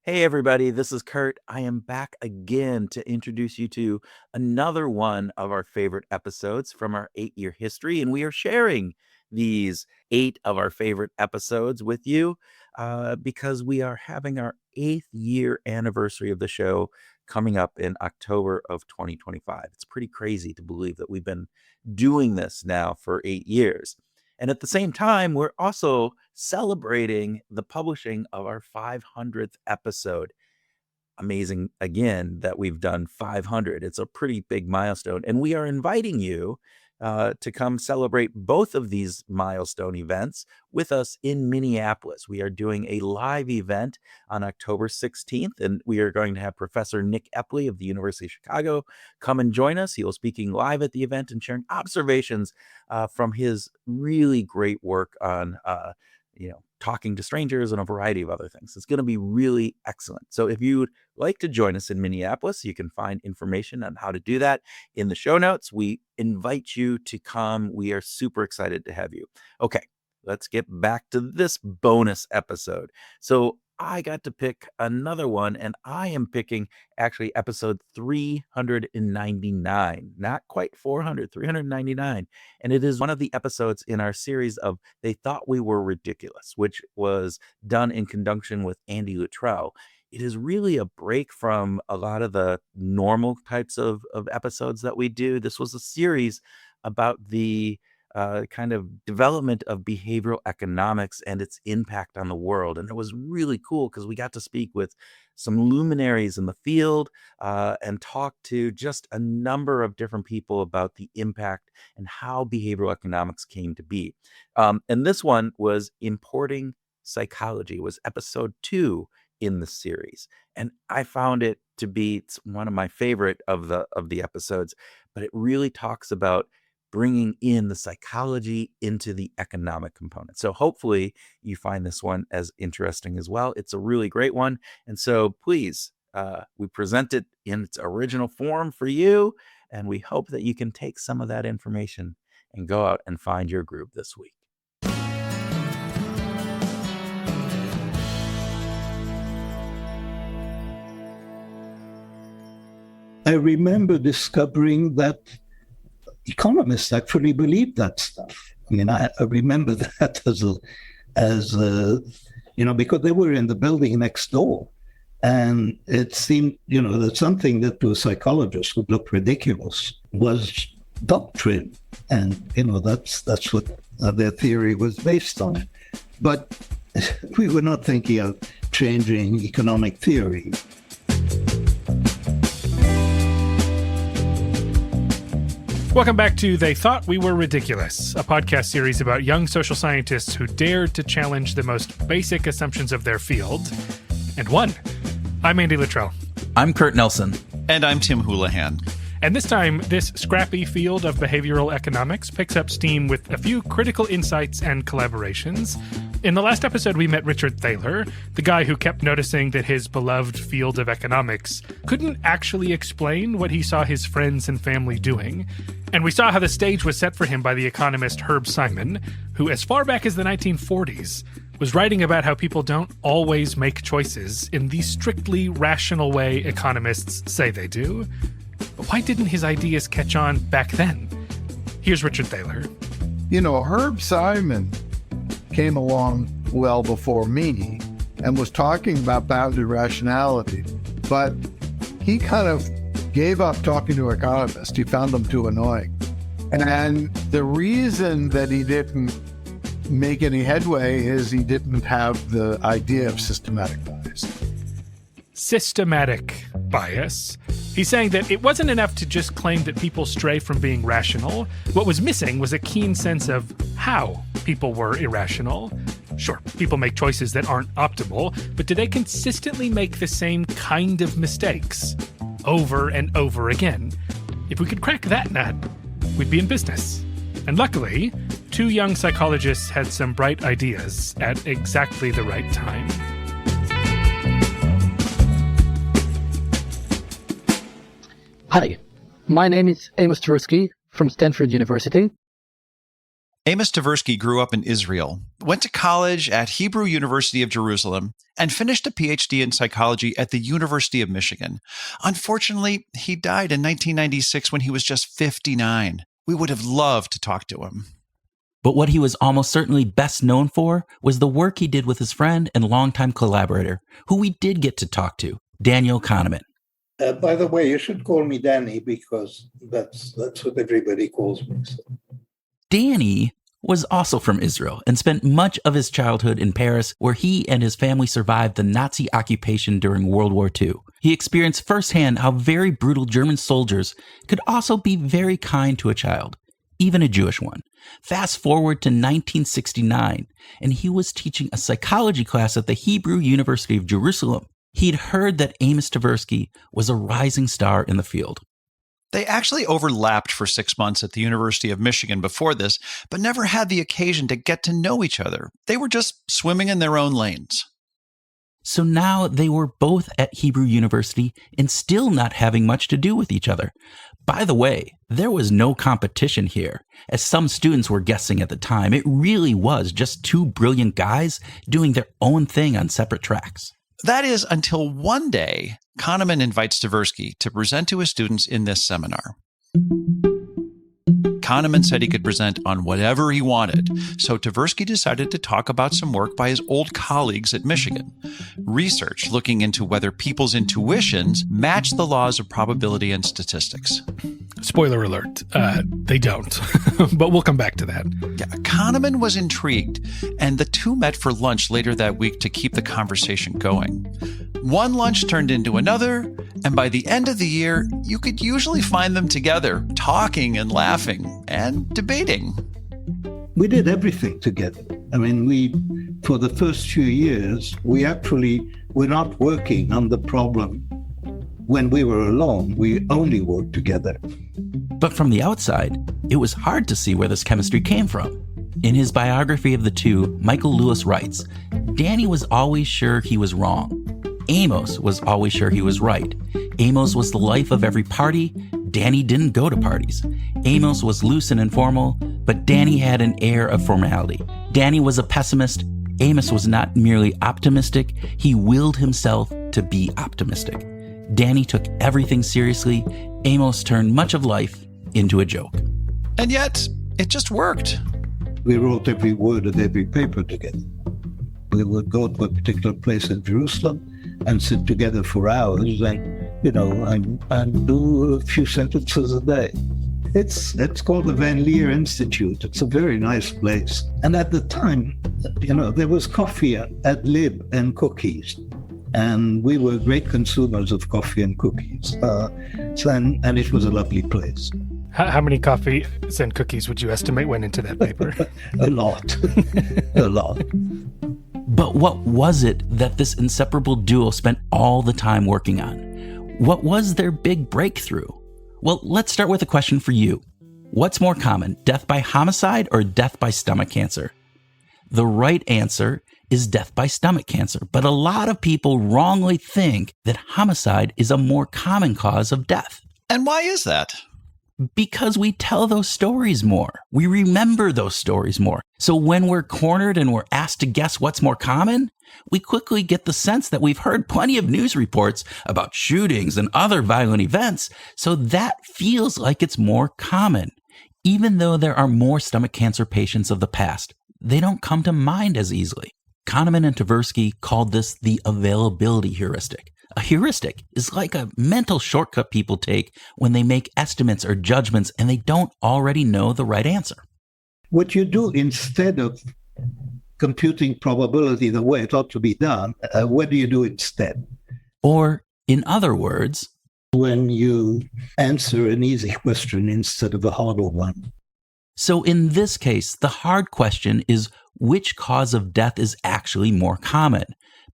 Hey, everybody, this is Kurt. I am back again to introduce you to another one of our favorite episodes from our 8-year history. And we are sharing these 8 of our favorite episodes with you because we are having our 8th year anniversary of the show coming up in October of 2025. It's pretty crazy to believe that we've been doing this now for 8 years. And at the same time, we're also celebrating the publishing of our 500th episode. Amazing, again, that we've done 500. It's a pretty big milestone. And we are inviting you to come celebrate both of these milestone events with us in Minneapolis. We are doing a live event on October 16th, and we are going to have Professor Nick Epley of the University of Chicago come and join us. He will be speaking live at the event and sharing observations from his really great work on talking to strangers and a variety of other things. It's going to be really excellent. So if you'd like to join us in Minneapolis, you can find information on how to do that in the show notes. We invite you to come. We are super excited to have you. Okay, let's get back to this bonus episode. So I got to pick another one, and I am picking actually episode 399, not quite 400, 399. And it is one of the episodes in our series of They Thought We Were Ridiculous, which was done in conjunction with Andy Luttrell. It is really a break from a lot of the normal types of episodes that we do. This was a series about the kind of development of behavioral economics and its impact on the world. And it was really cool because we got to speak with some luminaries in the field and talk to just a number of different people about the impact and how behavioral economics came to be. And this one was Importing Psychology. It was episode 2 in the series. And I found it to be one of my favorite of the episodes, but it really talks about bringing in the psychology into the economic component. So hopefully you find this one as interesting as well. It's a really great one. And so please, we present it in its original form for you. And we hope that you can take some of that information and go out and find your group this week. I remember discovering that economists actually believe that stuff. I mean, I remember that as because they were in the building next door, and it seemed, that something that to a psychologist would look ridiculous was doctrine, and that's what their theory was based on. But we were not thinking of changing economic theory. Welcome back to They Thought We Were Ridiculous, a podcast series about young social scientists who dared to challenge the most basic assumptions of their field, and won. I'm Andy Luttrell. I'm Kurt Nelson. And I'm Tim Houlihan. And this time, this scrappy field of behavioral economics picks up steam with a few critical insights and collaborations. In the last episode, we met Richard Thaler, the guy who kept noticing that his beloved field of economics couldn't actually explain what he saw his friends and family doing. And we saw how the stage was set for him by the economist Herb Simon, who, as far back as the 1940s, was writing about how people don't always make choices in the strictly rational way economists say they do. But why didn't his ideas catch on back then? Here's Richard Thaler. Herb Simon came along well before me and was talking about bounded rationality, but he kind of gave up talking to economists. He found them too annoying. And the reason that he didn't make any headway is he didn't have the idea of systematic bias. Systematic bias. He's saying that it wasn't enough to just claim that people stray from being rational. What was missing was a keen sense of how people were irrational. Sure, people make choices that aren't optimal, but do they consistently make the same kind of mistakes over and over again? If we could crack that nut, we'd be in business. And luckily, 2 young psychologists had some bright ideas at exactly the right time. Hi, my name is Amos Tversky from Stanford University. Amos Tversky grew up in Israel, went to college at Hebrew University of Jerusalem, and finished a PhD in psychology at the University of Michigan. Unfortunately, he died in 1996 when he was just 59. We would have loved to talk to him. But what he was almost certainly best known for was the work he did with his friend and longtime collaborator, who we did get to talk to, Daniel Kahneman. By the way, you should call me Danny because that's what everybody calls me. So. Danny was also from Israel and spent much of his childhood in Paris, where he and his family survived the Nazi occupation during World War II. He experienced firsthand how very brutal German soldiers could also be very kind to a child, even a Jewish one. Fast forward to 1969, and he was teaching a psychology class at the Hebrew University of Jerusalem. He'd heard that Amos Tversky was a rising star in the field. They actually overlapped for 6 months at the University of Michigan before this, but never had the occasion to get to know each other. They were just swimming in their own lanes. So now they were both at Hebrew University and still not having much to do with each other. By the way, there was no competition here. As some students were guessing at the time, it really was just two brilliant guys doing their own thing on separate tracks. That is until one day, Kahneman invites Tversky to present to his students in this seminar. Kahneman said he could present on whatever he wanted, so Tversky decided to talk about some work by his old colleagues at Michigan. Research looking into whether people's intuitions match the laws of probability and statistics. Spoiler alert, they don't. But we'll come back to that. Yeah, Kahneman was intrigued, and the two met for lunch later that week to keep the conversation going. One lunch turned into another, and by the end of the year, you could usually find them together, talking and laughing and debating. We did everything together. I mean, for the first few years, we actually were not working on the problem when we were alone. We only worked together. But from the outside, it was hard to see where this chemistry came from. In his biography of the two, Michael Lewis writes, Danny was always sure he was wrong. Amos was always sure he was right. Amos was the life of every party. Danny didn't go to parties. Amos was loose and informal, but Danny had an air of formality. Danny was a pessimist. Amos was not merely optimistic. He willed himself to be optimistic. Danny took everything seriously. Amos turned much of life into a joke. And yet, it just worked. We wrote every word of every paper together. We would go to a particular place in Jerusalem and sit together for hours and do a few sentences a day. It's called the Van Leer Institute. It's a very nice place. And at the time, there was coffee at Lib and cookies. And we were great consumers of coffee and cookies. And it was a lovely place. How many coffees and cookies would you estimate went into that paper? A lot. A lot. But what was it that this inseparable duo spent all the time working on? What was their big breakthrough? Well, let's start with a question for you. What's more common, death by homicide or death by stomach cancer? The right answer is death by stomach cancer, but a lot of people wrongly think that homicide is a more common cause of death. And why is that? Because we tell those stories more. We remember those stories more. So when we're cornered and we're asked to guess what's more common, we quickly get the sense that we've heard plenty of news reports about shootings and other violent events. So that feels like it's more common. Even though there are more stomach cancer patients of the past, they don't come to mind as easily. Kahneman and Tversky called this the availability heuristic. A heuristic is like a mental shortcut people take when they make estimates or judgments and they don't already know the right answer. What you do instead of computing probability the way it ought to be done, what do you do instead? Or, in other words, when you answer an easy question instead of a harder one. So in this case, the hard question is which cause of death is actually more common?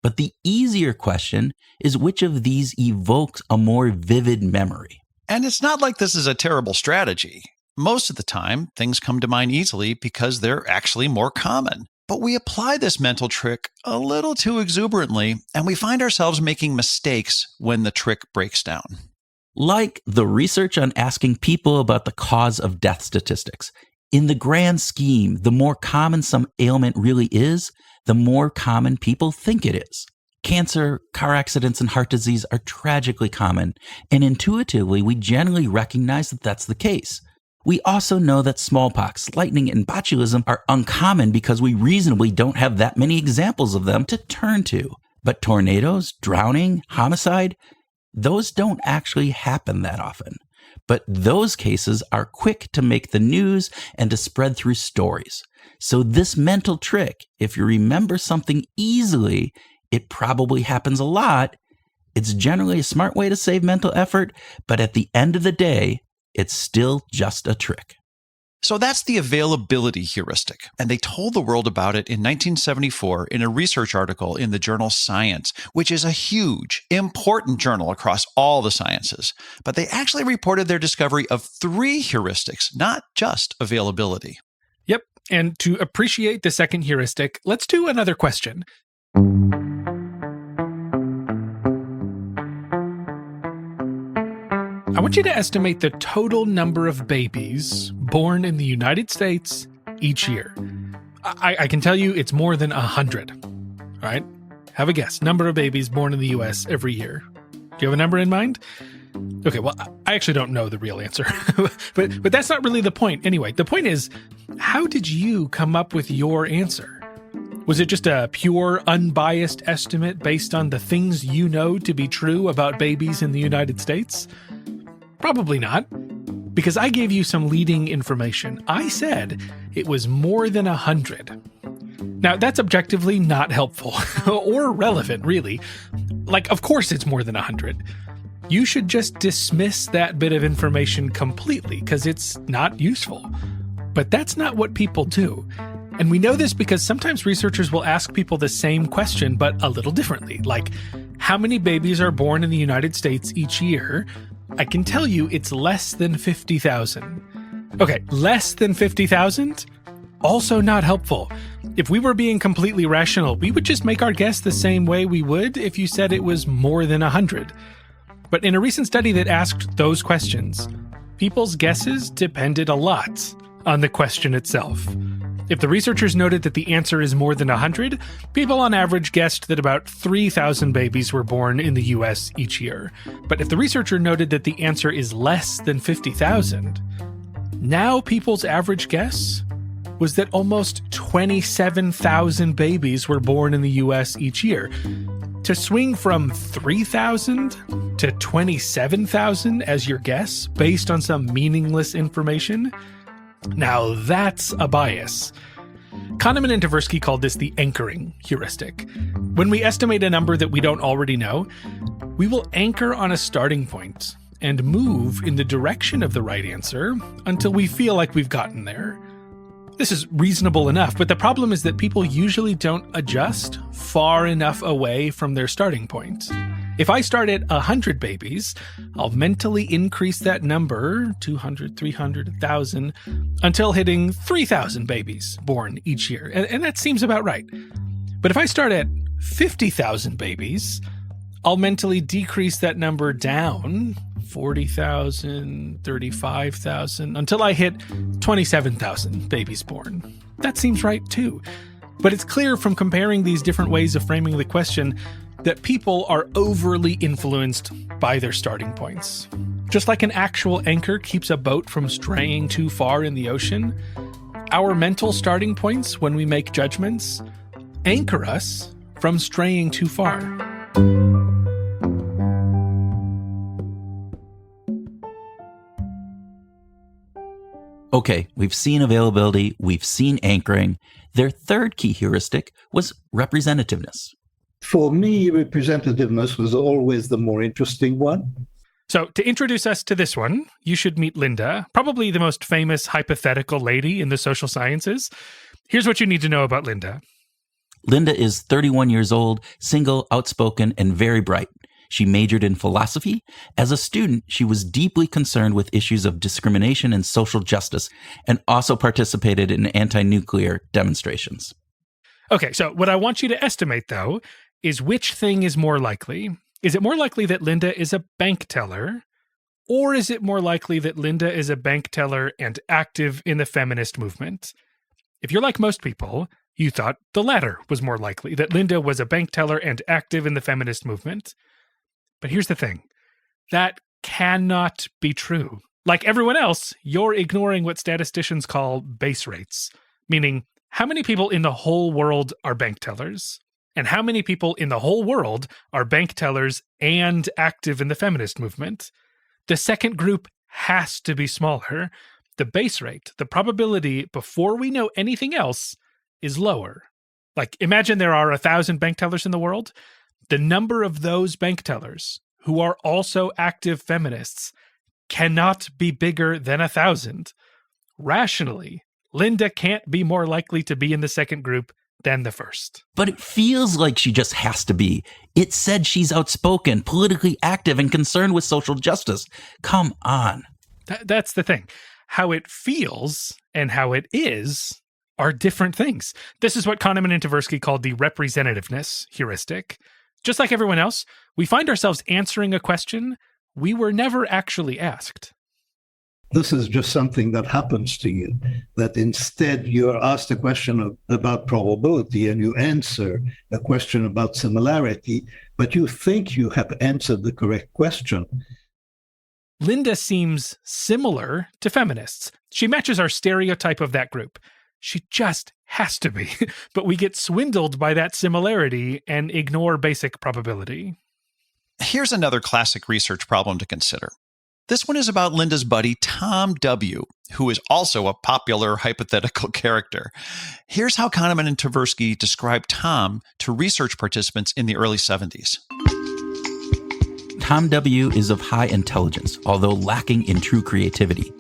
But the easier question is which of these evokes a more vivid memory? And it's not like this is a terrible strategy. Most of the time, things come to mind easily because they're actually more common. But we apply this mental trick a little too exuberantly, and we find ourselves making mistakes when the trick breaks down. Like the research on asking people about the cause of death statistics. In the grand scheme, the more common some ailment really is, the more common people think it is. Cancer, car accidents, and heart disease are tragically common, and intuitively, we generally recognize that that's the case. We also know that smallpox, lightning, and botulism are uncommon because we reasonably don't have that many examples of them to turn to. But tornadoes, drowning, homicide, those don't actually happen that often. But those cases are quick to make the news and to spread through stories. So this mental trick, if you remember something easily, it probably happens a lot. It's generally a smart way to save mental effort, but at the end of the day, it's still just a trick. So that's the availability heuristic. And they told the world about it in 1974 in a research article in the journal Science, which is a huge, important journal across all the sciences. But they actually reported their discovery of 3 heuristics, not just availability. Yep. And to appreciate the second heuristic, let's do another question. I want you to estimate the total number of babies born in the United States each year. I can tell you it's more than 100. All right? Have a guess. Number of babies born in the U.S. every year. Do you have a number in mind? Okay, well, I actually don't know the real answer. but that's not really the point. Anyway, the point is, how did you come up with your answer? Was it just a pure, unbiased estimate based on the things you know to be true about babies in the United States? Probably not, because I gave you some leading information. I said it was more than 100. Now, that's objectively not helpful or relevant, really. Like, of course it's more than 100. You should just dismiss that bit of information completely because it's not useful. But that's not what people do. And we know this because sometimes researchers will ask people the same question, but a little differently. Like, how many babies are born in the United States each year? I can tell you it's less than 50,000. Okay, less than 50,000? Also not helpful. If we were being completely rational, we would just make our guess the same way we would if you said it was more than 100. But in a recent study that asked those questions, people's guesses depended a lot on the question itself. If the researchers noted that the answer is more than 100, people on average guessed that about 3,000 babies were born in the US each year. But if the researcher noted that the answer is less than 50,000, now people's average guess was that almost 27,000 babies were born in the US each year. To swing from 3,000 to 27,000 as your guess based on some meaningless information, now that's a bias. Kahneman and Tversky called this the anchoring heuristic. When we estimate a number that we don't already know, we will anchor on a starting point and move in the direction of the right answer until we feel like we've gotten there. This is reasonable enough, but the problem is that people usually don't adjust far enough away from their starting point. If I start at 100 babies, I'll mentally increase that number, 200, 300, 1,000, until hitting 3,000 babies born each year. And that seems about right. But if I start at 50,000 babies, I'll mentally decrease that number down, 40,000, 35,000, until I hit 27,000 babies born. That seems right too. But it's clear from comparing these different ways of framing the question that people are overly influenced by their starting points. Just like an actual anchor keeps a boat from straying too far in the ocean, our mental starting points when we make judgments anchor us from straying too far. Okay, we've seen availability, we've seen anchoring. Their third key heuristic was representativeness. For me, representativeness was always the more interesting one. So to introduce us to this one, you should meet Linda, probably the most famous hypothetical lady in the social sciences. Here's what you need to know about Linda. Linda is 31 years old, single, outspoken, and very bright. She majored in philosophy. As a student, she was deeply concerned with issues of discrimination and social justice, and also participated in anti-nuclear demonstrations. Okay, so what I want you to estimate, though, is which thing is more likely. Is it more likely that Linda is a bank teller Or is it more likely that Linda is a bank teller and active in the feminist movement? If you're like most people, you thought the latter was more likely, that Linda was a bank teller and active in the feminist movement. But here's the thing. That cannot be true. Like everyone else, you're ignoring what statisticians call base rates, meaning how many people in the whole world are bank tellers, and how many people in the whole world are bank tellers and active in the feminist movement. The second group has to be smaller. The base rate, the probability before we know anything else, is lower. Like, imagine there are 1,000 bank tellers in the world. The number of those bank tellers who are also active feminists cannot be bigger than 1,000. Rationally, Linda can't be more likely to be in the second group than the first. But it feels like she just has to be. It said she's outspoken, politically active, and concerned with social justice. Come on. That's the thing. How it feels and how it is are different things. This is what Kahneman and Tversky called the representativeness heuristic. Just like everyone else, we find ourselves answering a question we were never actually asked. This is just something that happens to you, that instead you're asked a question about probability and you answer a question about similarity, but you think you have answered the correct question. Linda seems similar to feminists. She matches our stereotype of that group. She just has to be, but we get swindled by that similarity and ignore basic probability. Here's another classic research problem to consider. This one is about Linda's buddy, Tom W., who is also a popular hypothetical character. Here's how Kahneman and Tversky described Tom to research participants in the early 70s. Tom W. is of high intelligence, although lacking in true creativity.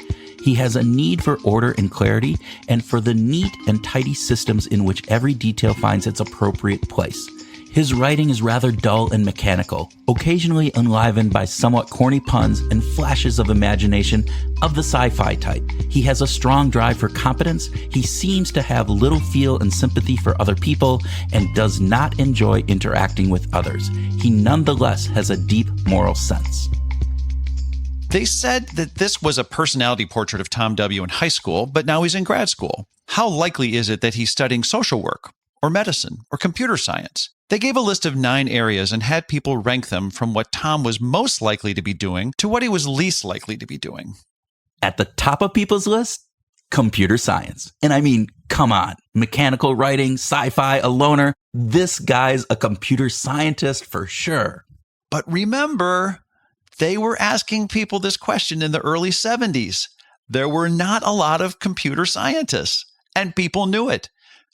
He has a need for order and clarity, and for the neat and tidy systems in which every detail finds its appropriate place. His writing is rather dull and mechanical, occasionally enlivened by somewhat corny puns and flashes of imagination of the sci-fi type. He has a strong drive for competence. He seems to have little feel and sympathy for other people and does not enjoy interacting with others. He nonetheless has a deep moral sense. They said that this was a personality portrait of Tom W. in high school, but now he's in grad school. How likely is it that he's studying social work, or medicine, or computer science? They gave a list of 9 areas and had people rank them from what Tom was most likely to be doing to what he was least likely to be doing. At the top of people's list, computer science. And I mean, come on, mechanical writing, sci-fi, a loner. This guy's a computer scientist for sure. But remember, they were asking people this question in the early 70s. There were not a lot of computer scientists, and people knew it.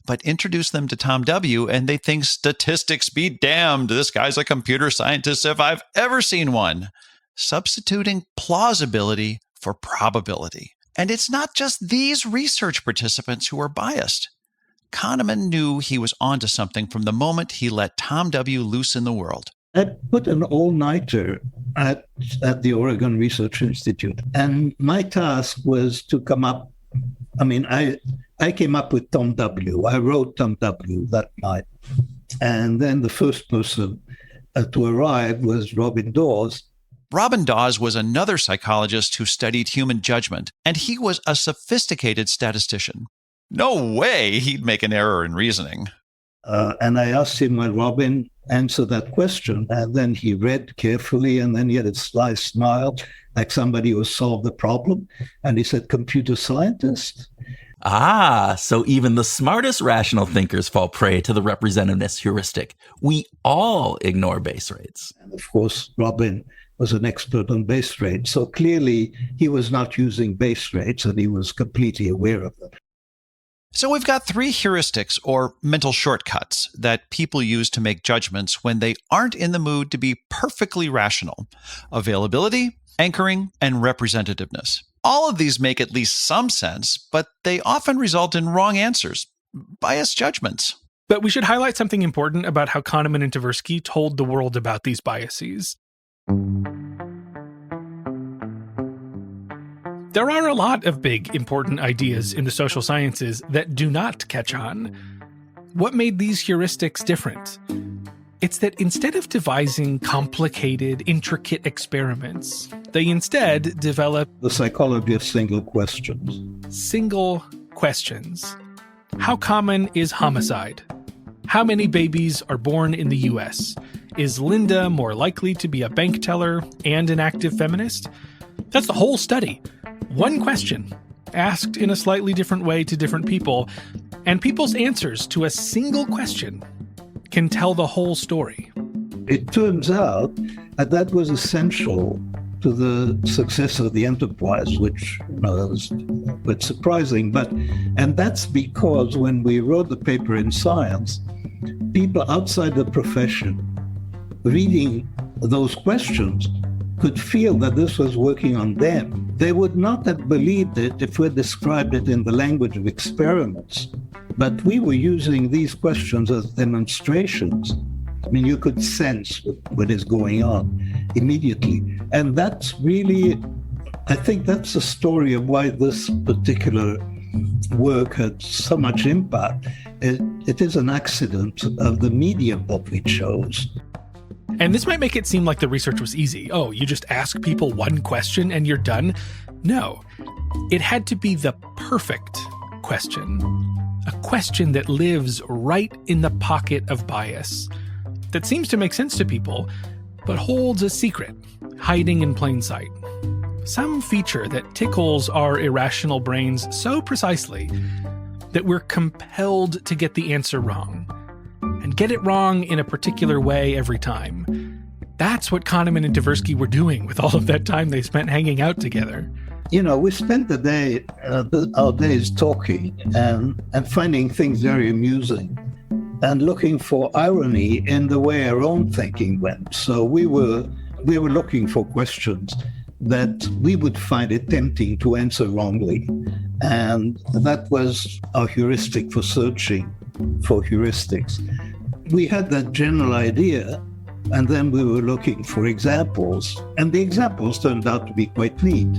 But introduce them to Tom W., and they think statistics be damned. This guy's a computer scientist if I've ever seen one. Substituting plausibility for probability. And it's not just these research participants who are biased. Kahneman knew he was onto something from the moment he let Tom W. loose in the world. I put an all-nighter at the Oregon Research Institute, and my task was to come up. I came up with Tom W. I wrote Tom W. that night. And then the first person to arrive was Robin Dawes. Robin Dawes was another psychologist who studied human judgment, and he was a sophisticated statistician. No way he'd make an error in reasoning. And I asked him, well, Robin, answer that question. And then he read carefully, and then he had a sly smile, like somebody who solved the problem. And he said, computer scientist. Ah, so even the smartest rational thinkers fall prey to the representativeness heuristic. We all ignore base rates. And of course, Robin was an expert on base rates. So clearly, he was not using base rates, and he was completely aware of them. So we've got 3 heuristics, or mental shortcuts, that people use to make judgments when they aren't in the mood to be perfectly rational: availability, anchoring, and representativeness. All of these make at least some sense, but they often result in wrong answers, biased judgments. But we should highlight something important about how Kahneman and Tversky told the world about these biases. There are a lot of big, important ideas in the social sciences that do not catch on. What made these heuristics different? It's that instead of devising complicated, intricate experiments, they instead develop The psychology of single questions. single questions. How common is homicide? How many babies are born in the US? Is Linda more likely to be a bank teller and an active feminist? That's the whole study. One question, asked in a slightly different way to different people, and people's answers to a single question can tell the whole story. It turns out that was essential to the success of the enterprise, which was a bit surprising. And that's because when we wrote the paper in Science, people outside the profession reading those questions could feel that this was working on them. They would not have believed it if we described it in the language of experiments. But we were using these questions as demonstrations. I mean, you could sense what is going on immediately. And that's really, I think that's the story of why this particular work had so much impact. It is an accident of the medium that we chose. And this might make it seem like the research was easy. Oh, you just ask people one question and you're done? No, it had to be the perfect question. A question that lives right in the pocket of bias, that seems to make sense to people, but holds a secret, hiding in plain sight. Some feature that tickles our irrational brains so precisely that we're compelled to get the answer wrong, and get it wrong in a particular way every time. That's what Kahneman and Tversky were doing with all of that time they spent hanging out together. You know, we spent the day, our days talking and finding things very amusing and looking for irony in the way our own thinking went. So we were looking for questions that we would find it tempting to answer wrongly. And that was our heuristic for searching for heuristics. We had that general idea, and then we were looking for examples, and the examples turned out to be quite neat.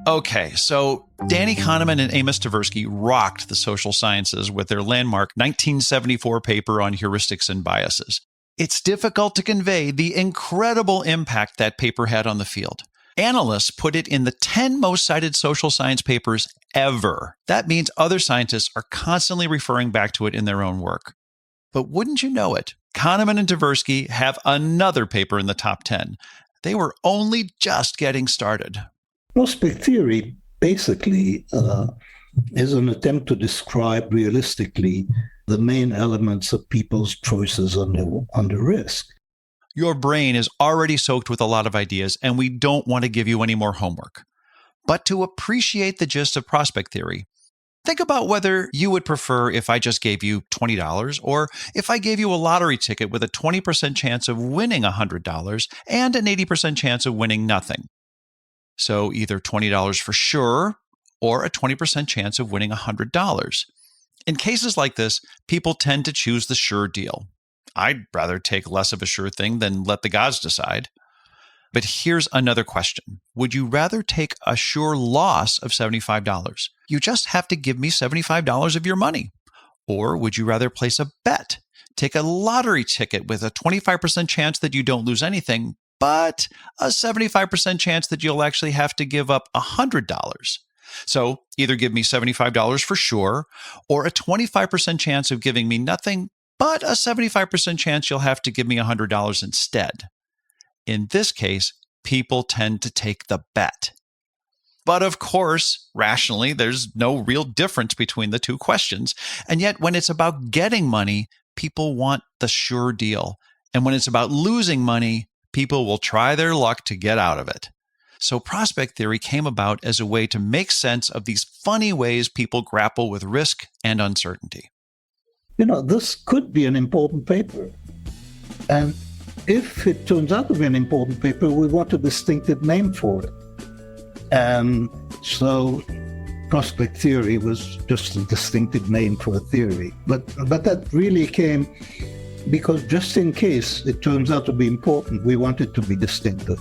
Okay, so Danny Kahneman and Amos Tversky rocked the social sciences with their landmark 1974 paper on heuristics and biases. It's difficult to convey the incredible impact that paper had on the field. Analysts put it in the 10 most cited social science papers ever. That means other scientists are constantly referring back to it in their own work. But wouldn't you know it, Kahneman and Tversky have another paper in the top 10. They were only just getting started. Prospect theory basically is an attempt to describe realistically the main elements of people's choices under risk. Your brain is already soaked with a lot of ideas, and we don't want to give you any more homework. But to appreciate the gist of prospect theory, think about whether you would prefer if I just gave you $20 or if I gave you a lottery ticket with a 20% chance of winning $100 and an 80% chance of winning nothing. So either $20 for sure or a 20% chance of winning $100. In cases like this, people tend to choose the sure deal. I'd rather take less of a sure thing than let the gods decide. But here's another question. Would you rather take a sure loss of $75? You just have to give me $75 of your money. Or would you rather place a bet? Take a lottery ticket with a 25% chance that you don't lose anything, but a 75% chance that you'll actually have to give up $100. So either give me $75 for sure, or a 25% chance of giving me nothing, but a 75% chance you'll have to give me $100 instead. In this case, people tend to take the bet. But of course, rationally, there's no real difference between the two questions. And yet, when it's about getting money, people want the sure deal. And when it's about losing money, people will try their luck to get out of it. So prospect theory came about as a way to make sense of these funny ways people grapple with risk and uncertainty. You know, this could be an important paper. And if it turns out to be an important paper, we want a distinctive name for it. And so prospect theory was just a distinctive name for a theory. But that really came because just in case it turns out to be important, we want it to be distinctive.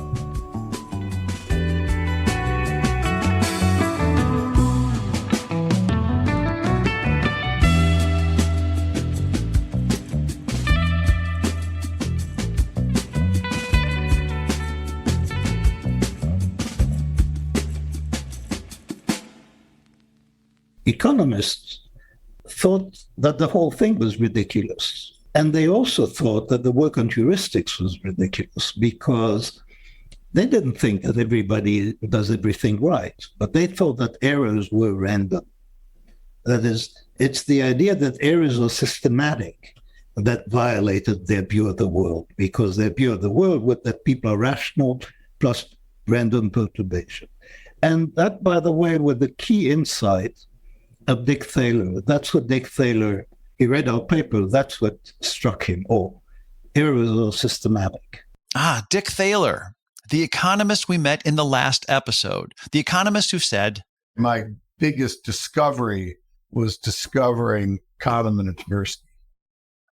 economists thought that the whole thing was ridiculous. And they also thought that the work on heuristics was ridiculous because they didn't think that everybody does everything right, but they thought that errors were random. That is, it's the idea that errors are systematic that violated their view of the world, because their view of the world was that people are rational plus random perturbation. And that, by the way, was the key insight of Dick Thaler. That's what Dick Thaler, he read our paper, that's what struck him. Oh, errors are systematic. Ah, Dick Thaler, the economist we met in the last episode. The economist who said, My biggest discovery was discovering Kahneman and Tversky.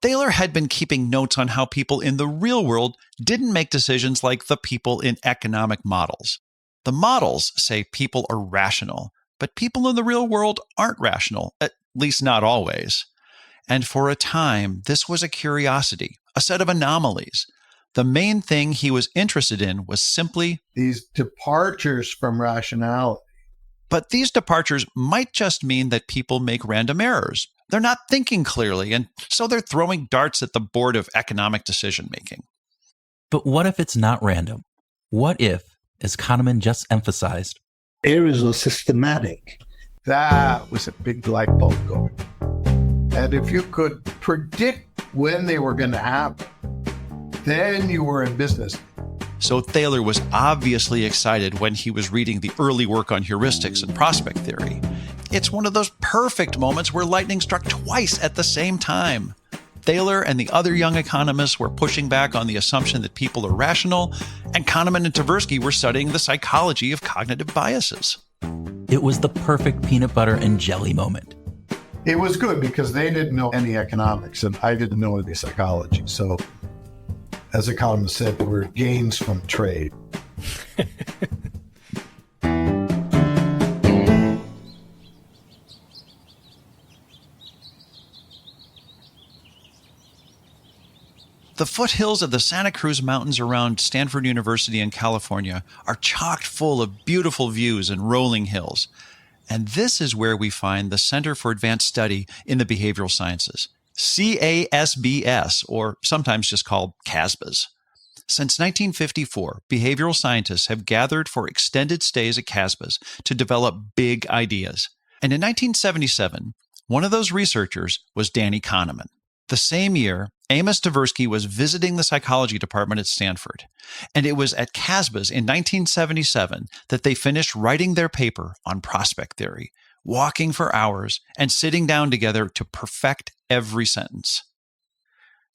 Thaler had been keeping notes on how people in the real world didn't make decisions like the people in economic models. The models say people are rational, but people in the real world aren't rational, at least not always. And for a time, this was a curiosity, a set of anomalies. The main thing he was interested in was simply these departures from rationality. But these departures might just mean that people make random errors. They're not thinking clearly, and so they're throwing darts at the board of economic decision-making. But what if it's not random? What if, as Kahneman just emphasized, errors are systematic? That was a big light bulb going. And if you could predict when they were going to happen, then you were in business. So Thaler was obviously excited when he was reading the early work on heuristics and prospect theory. It's one of those perfect moments where lightning struck twice at the same time. Thaler and the other young economists were pushing back on the assumption that people are rational, and Kahneman and Tversky were studying the psychology of cognitive biases. It was the perfect peanut butter and jelly moment. It was good because they didn't know any economics and I didn't know any psychology. So, as economists said, there were gains from trade. The foothills of the Santa Cruz Mountains around Stanford University in California are chock full of beautiful views and rolling hills. And this is where we find the Center for Advanced Study in the Behavioral Sciences, CASBS, or sometimes just called CASBS. Since 1954, behavioral scientists have gathered for extended stays at CASBS to develop big ideas. And in 1977, one of those researchers was Danny Kahneman. The same year, Amos Tversky was visiting the psychology department at Stanford, and it was at CASBS in 1977 that they finished writing their paper on prospect theory, walking for hours and sitting down together to perfect every sentence.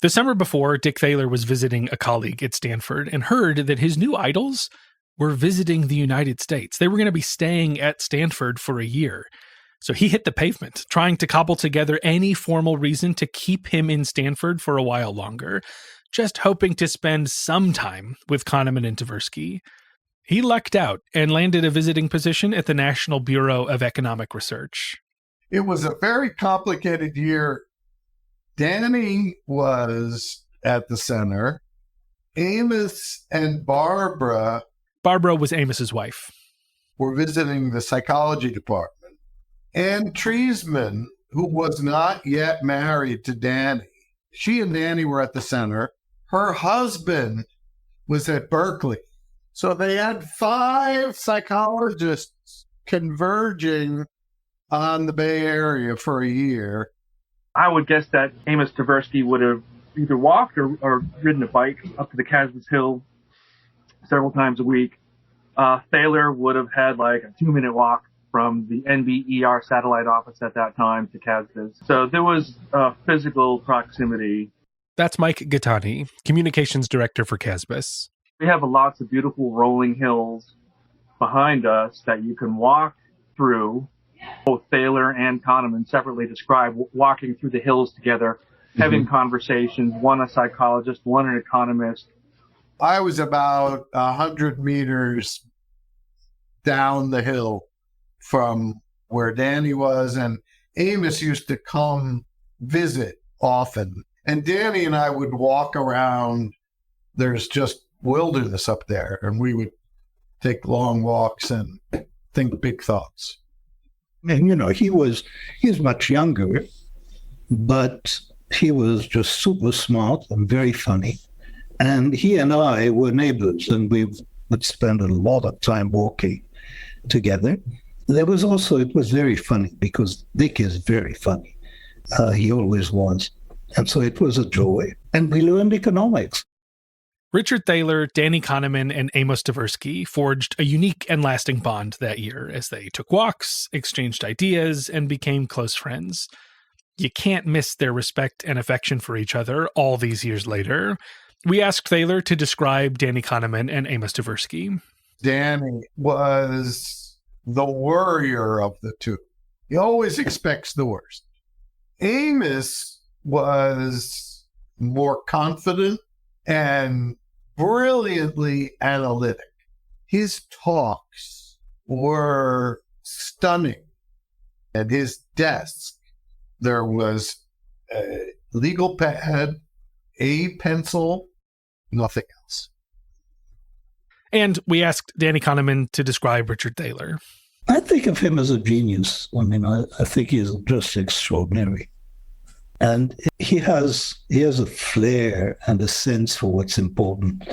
The summer before, Dick Thaler was visiting a colleague at Stanford and heard that his new idols were visiting the United States. They were going to be staying at Stanford for a year. So he hit the pavement, trying to cobble together any formal reason to keep him in Stanford for a while longer, just hoping to spend some time with Kahneman and Tversky. He lucked out and landed a visiting position at the National Bureau of Economic Research. It was a very complicated year. Danny was at the center. Amos and Barbara was Amos's wife. Were visiting the psychology department. And Treisman, who was not yet married to Danny, she and Danny were at the center. Her husband was at Berkeley. So they had 5 psychologists converging on the Bay Area for a year. I would guess that Amos Tversky would have either walked or ridden a bike up to the CASBS Hill several times a week. Thaler would have had like a 2-minute walk from the NBER satellite office at that time to CASBS. So there was physical proximity. That's Mike Gattani, communications director for CASBS. We have lots of beautiful rolling hills behind us that you can walk through. Both Thaler and Kahneman separately describe walking through the hills together, having conversations, one a psychologist, one an economist. I was about 100 meters down the hill from where Danny was, and Amos used to come visit often. And Danny and I would walk around. There's just wilderness up there, and we would take long walks and think big thoughts. And, he's much younger, but he was just super smart and very funny. And he and I were neighbors, and we would spend a lot of time walking together. It was very funny because Dick is very funny. He always was. And so it was a joy. And we learned economics. Richard Thaler, Danny Kahneman, and Amos Tversky forged a unique and lasting bond that year as they took walks, exchanged ideas, and became close friends. You can't miss their respect and affection for each other all these years later. We asked Thaler to describe Danny Kahneman and Amos Tversky. Danny was the worrier of the two. He always expects the worst. Amos was more confident and brilliantly analytic. His talks were stunning. At his desk, there was a legal pad, a pencil, nothing else. And we asked Danny Kahneman to describe Richard Thaler. I think of him as a genius. I think he's just extraordinary. And he has a flair and a sense for what's important.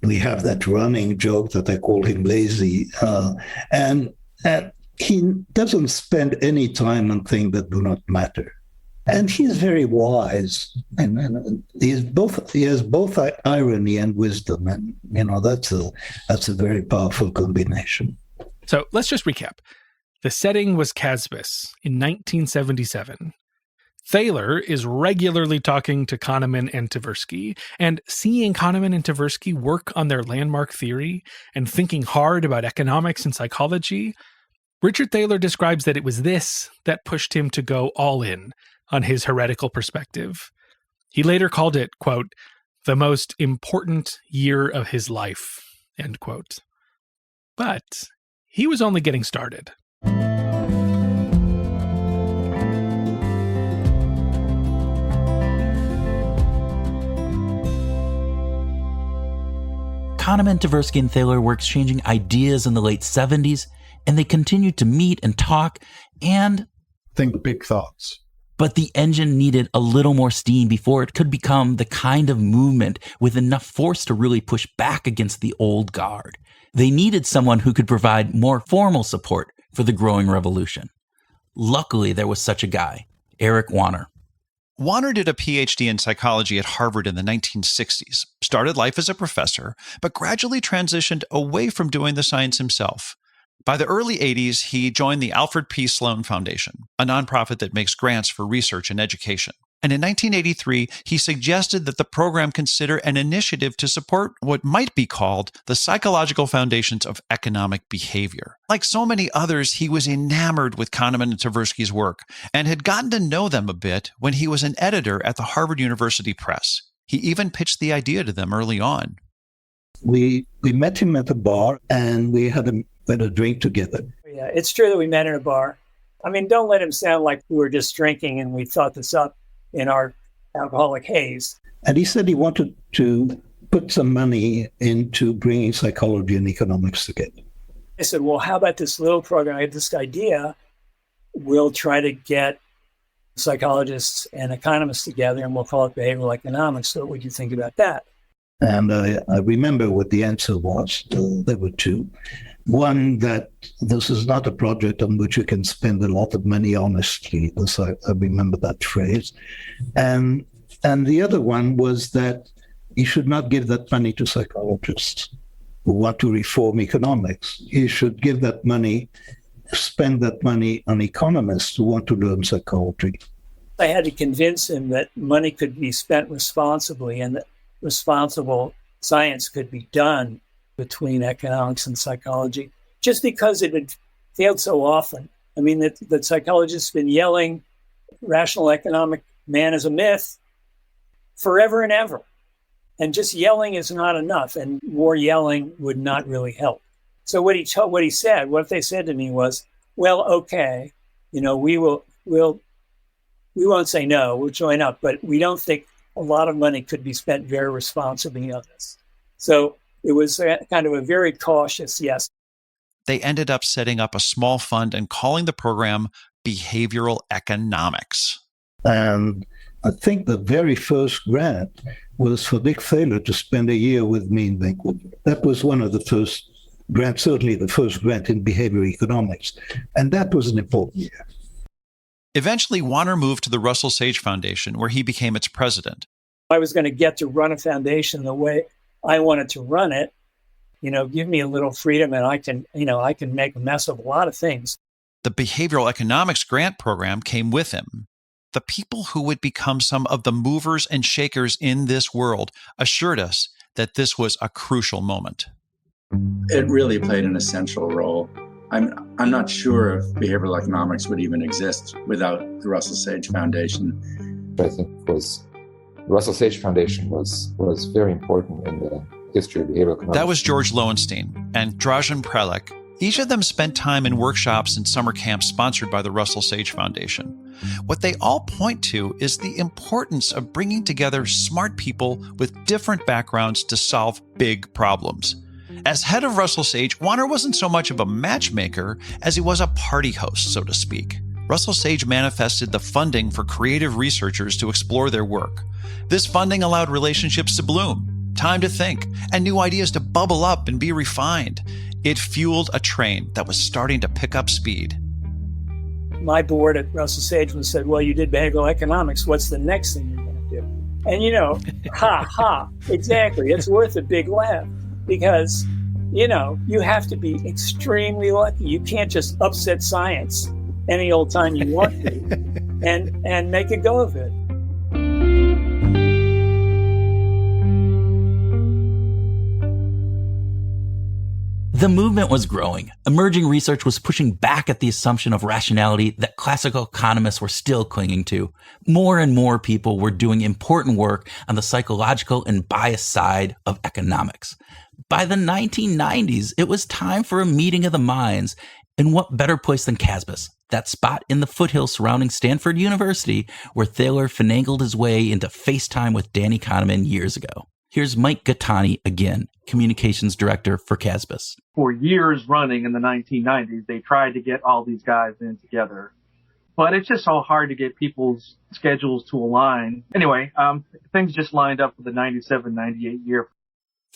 We have that running joke that I call him lazy. And he doesn't spend any time on things that do not matter. And he's very wise. And he has both irony and wisdom. And, that's a very powerful combination. So let's just recap. The setting was Casbis in 1977. Thaler is regularly talking to Kahneman and Tversky, and seeing Kahneman and Tversky work on their landmark theory and thinking hard about economics and psychology, Richard Thaler describes that it was this that pushed him to go all in on his heretical perspective. He later called it, quote, the most important year of his life, end quote. But he was only getting started. Kahneman, Tversky, and Thaler were exchanging ideas in the late 70s, and they continued to meet and talk, and think big thoughts. But the engine needed a little more steam before it could become the kind of movement with enough force to really push back against the old guard. They needed someone who could provide more formal support for the growing revolution. Luckily, there was such a guy, Eric Wanner. Wanner did a PhD in psychology at Harvard in the 1960s, started life as a professor, but gradually transitioned away from doing the science himself. By the early 80s, he joined the Alfred P. Sloan Foundation, a nonprofit that makes grants for research and education. And in 1983, he suggested that the program consider an initiative to support what might be called the psychological foundations of economic behavior. Like so many others, he was enamored with Kahneman and Tversky's work and had gotten to know them a bit when he was an editor at the Harvard University Press. He even pitched the idea to them early on. We met him at a bar, and we had a drink together. Yeah, it's true that we met in a bar. I mean, don't let him sound like we were just drinking and we thought this up in our alcoholic haze. And he said he wanted to put some money into bringing psychology and economics together. I said, well, how about this little program? I have this idea. We'll try to get psychologists and economists together, and we'll call it behavioral economics. So what would you think about that? And I remember what the answer was. There were two. One, that this is not a project on which you can spend a lot of money honestly. I remember that phrase. And the other one was that you should not give that money to psychologists who want to reform economics. You should give that money, spend that money on economists who want to learn psychology. I had to convince him that money could be spent responsibly and that responsible science could be done between economics and psychology, just because it had failed so often. I mean, that psychologists have been yelling, rational economic man is a myth, forever and ever. And just yelling is not enough, and more yelling would not really help. So what if they said to me was, well, okay, we won't say no, we'll join up, but we don't think a lot of money could be spent very responsibly on this. So it was kind of a very cautious yes. they ended up setting up a small fund and calling the program behavioral economics. And I think the very first grant was for Nick Thaler to spend a year with me in Vancouver. That was one of the first grants, certainly the first grant in behavioral economics. And that was an important year. Eventually, Warner moved to the Russell Sage Foundation, where he became its president. I was going to get to run a foundation the way I wanted to run it. Give me a little freedom and I can make a mess of a lot of things. The behavioral economics grant program came with him. The people who would become some of the movers and shakers in this world assured us that this was a crucial moment. It really played an essential role. I'm not sure if behavioral economics would even exist without the Russell Sage Foundation. I think the Russell Sage Foundation was very important in the history of behavioral economics. That was George Lowenstein and Dražen Prelec. Each of them spent time in workshops and summer camps sponsored by the Russell Sage Foundation. What they all point to is the importance of bringing together smart people with different backgrounds to solve big problems. As head of Russell Sage, Warner wasn't so much of a matchmaker as he was a party host, so to speak. Russell Sage manifested the funding for creative researchers to explore their work. This funding allowed relationships to bloom, time to think, and new ideas to bubble up and be refined. It fueled a train that was starting to pick up speed. My board at Russell Sage said, well, you did behavioral economics. What's the next thing you're going to do? And, exactly. It's worth a big laugh because, you have to be extremely lucky. You can't just upset science any old time you want to and make a go of it. The movement was growing. Emerging research was pushing back at the assumption of rationality that classical economists were still clinging to. More and more people were doing important work on the psychological and biased side of economics. By the 1990s, it was time for a meeting of the minds. And what better place than Casbus, that spot in the foothills surrounding Stanford University where Thaler finagled his way into FaceTime with Danny Kahneman years ago. Here's Mike Gattani again, communications director for Casbus. For years running in the 1990s, they tried to get all these guys in together. But it's just so hard to get people's schedules to align. Anyway, things just lined up for the 97-98 year.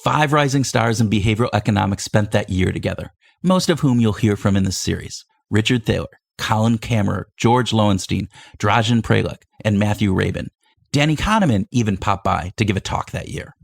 5 rising stars in behavioral economics spent that year together, most of whom you'll hear from in this series. Richard Thaler, Colin Kammerer, George Lowenstein, Dražen Prelec, and Matthew Rabin. Danny Kahneman even popped by to give a talk that year.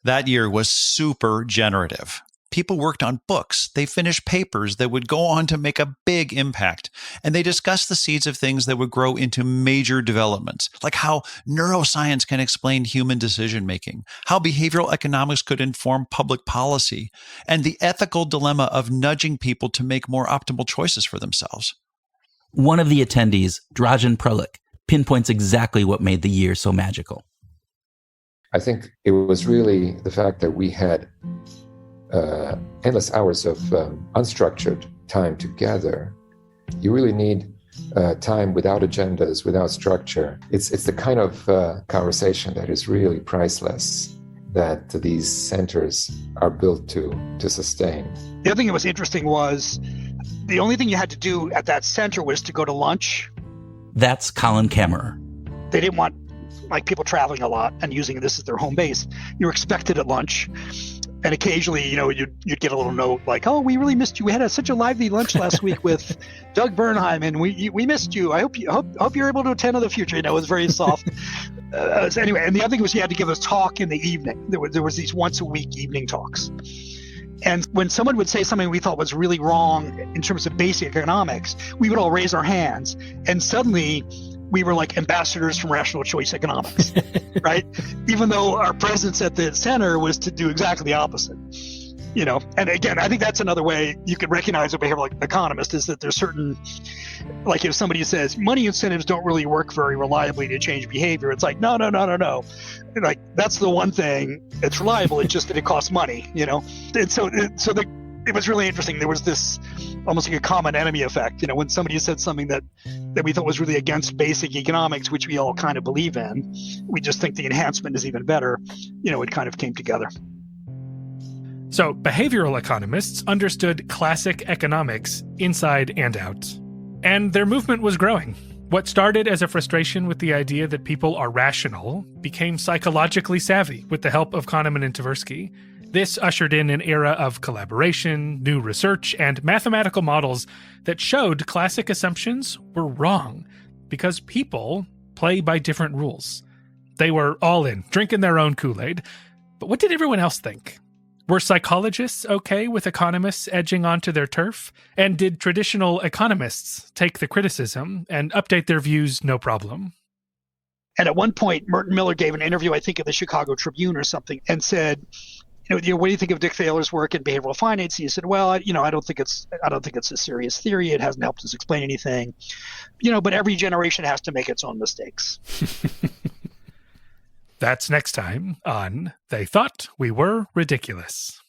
That year was super generative. People worked on books. They finished papers that would go on to make a big impact. And they discussed the seeds of things that would grow into major developments, like how neuroscience can explain human decision-making, how behavioral economics could inform public policy, and the ethical dilemma of nudging people to make more optimal choices for themselves. One of the attendees, Dražen Prelec, pinpoints exactly what made the year so magical. I think it was really the fact that we had endless hours of unstructured time together. You really need time without agendas, without structure. It's the kind of conversation that is really priceless, that these centers are built to sustain. The other thing that was interesting was the only thing you had to do at that center was to go to lunch. That's Colin Kammerer. They didn't want people traveling a lot and using this as their home base. You were expected at lunch. And occasionally, you'd get a little note like, "Oh, we really missed you. We had such a lively lunch last week with Doug Bernheim, and we missed you. I hope you're able to attend in the future." It was very soft. So anyway, and the other thing was you had to give a talk in the evening. There was these once a week evening talks. And when someone would say something we thought was really wrong in terms of basic economics, we would all raise our hands, and suddenly we were like ambassadors from rational choice economics, right? Even though our presence at the center was to do exactly the opposite, And again, I think that's another way you could recognize a behavioral economist is that there's certain, like if somebody says money incentives don't really work very reliably to change behavior, it's like, no. Like that's the one thing that's reliable. It's just that it costs money, And so it was really interesting. There was this almost like a common enemy effect. When somebody said something that we thought was really against basic economics, which we all kind of believe in, we just think the enhancement is even better. It kind of came together. So behavioral economists understood classic economics inside and out. And their movement was growing. What started as a frustration with the idea that people are rational became psychologically savvy with the help of Kahneman and Tversky. This ushered in an era of collaboration, new research, and mathematical models that showed classic assumptions were wrong because people play by different rules. They were all in, drinking their own Kool-Aid. But what did everyone else think? Were psychologists okay with economists edging onto their turf? And did traditional economists take the criticism and update their views no problem? And at one point, Merton Miller gave an interview, I think, in the Chicago Tribune or something, and said, what do you think of Dick Thaler's work in behavioral finance? And he said, well, I don't think it's a serious theory. It hasn't helped us explain anything. But every generation has to make its own mistakes. That's next time on They Thought We Were Ridiculous.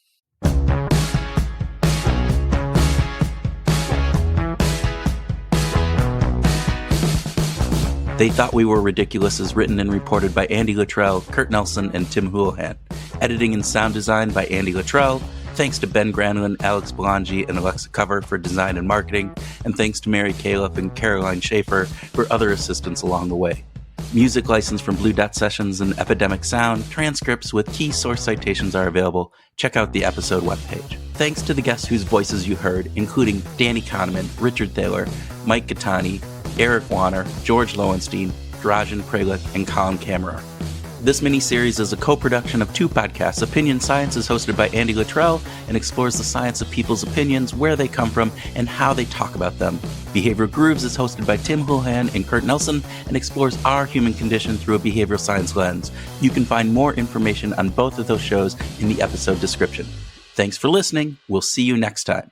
They Thought We Were Ridiculous is written and reported by Andy Luttrell, Kurt Nelson, and Tim Houlihan. Editing and sound design by Andy Luttrell. Thanks to Ben Granlund, Alex Belangi, and Alexa Cover for design and marketing. And thanks to Mary Califf and Caroline Schaefer for other assistance along the way. Music license from Blue Dot Sessions and Epidemic Sound. Transcripts with key source citations are available. Check out the episode webpage. Thanks to the guests whose voices you heard, including Danny Kahneman, Richard Thaler, Mike Gattani, Eric Warner, George Lowenstein, Drajan Prelich, and Colin Kammerer. This mini-series is a co-production of two podcasts. Opinion Science is hosted by Andy Luttrell and explores the science of people's opinions, where they come from, and how they talk about them. Behavioral Grooves is hosted by Tim Houlihan and Kurt Nelson and explores our human condition through a behavioral science lens. You can find more information on both of those shows in the episode description. Thanks for listening. We'll see you next time.